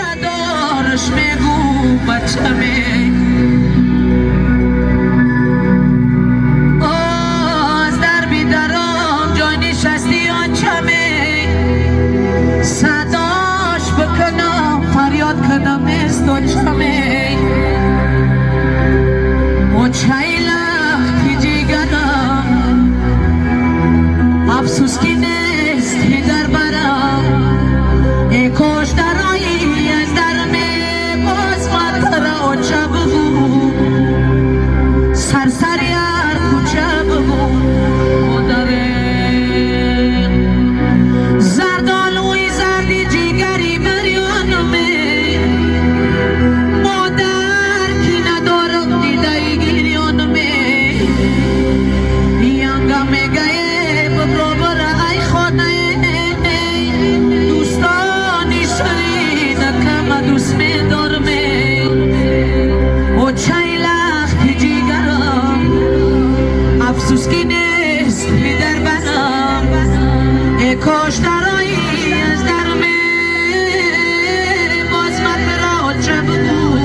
ندارش میگو بچمه از در بیدارم جای نشستی آنچمه صداش بکنم فریاد کنم است آنچمه و چایلخ کی جیگرم افسوس کی نیست در برم ای کاش درایی از درمه باز مطرح و چه بگو سرسری هر کوچه بگو مادره زردالوی زردی جیگری بریانمه مادر کی ندارم دیده گیریانمه ینگمه گه ببرو بره ای خانه دوستانی شرید کم دوست می دارمه و چایلخ کی جیگرم افسوس کی نیست در برم ای کاش درایی از درمه باز مطرح چه بگو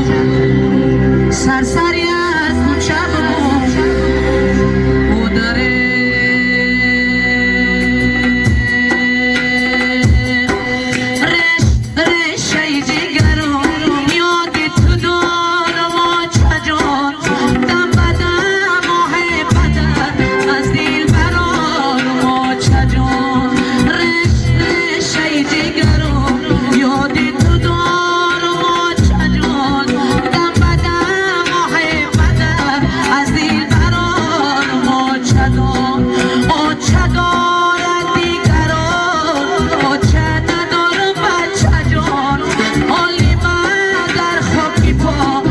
سرسری از کوچه بگو او داره رشه جیگرم یادی تو دارم و چجان دم بدم و حبدم از دل برارم و چجان رشه جیگرم یادی تو دارم و چجان دم بدم و حبدم از دل برارم و چجان و چدارد دیگران و چه ندارم بچه جان حالی من در خاکی پا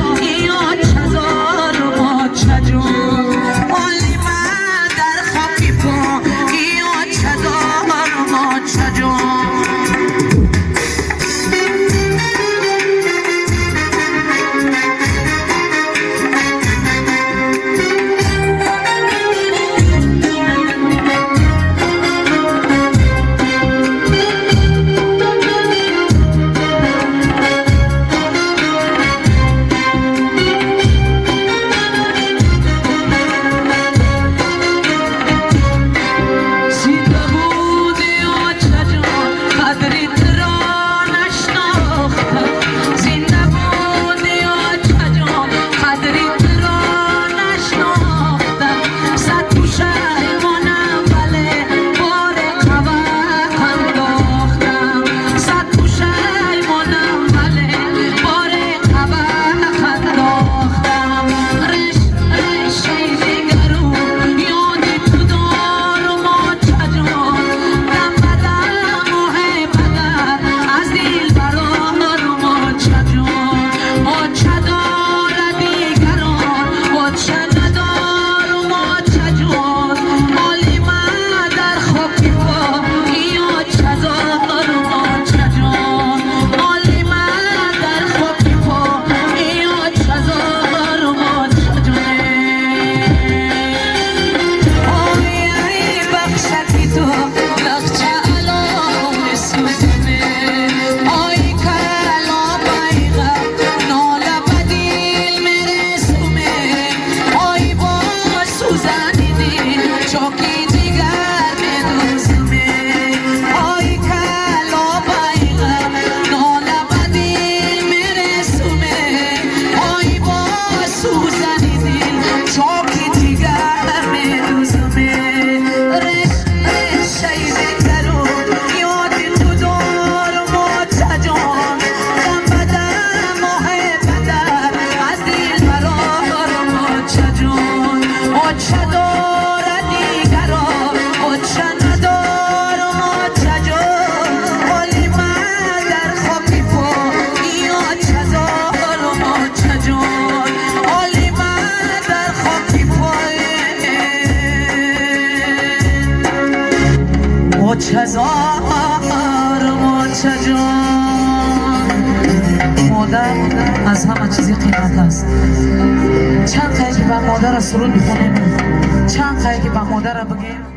یا چزارم و چجان حالی من در خاکی پا یا چزارم و چجان مادر از همه چیزی قیمت است. چند خیلی که به مادر سرود بخونیم، چند خیلی که به مادر بگیم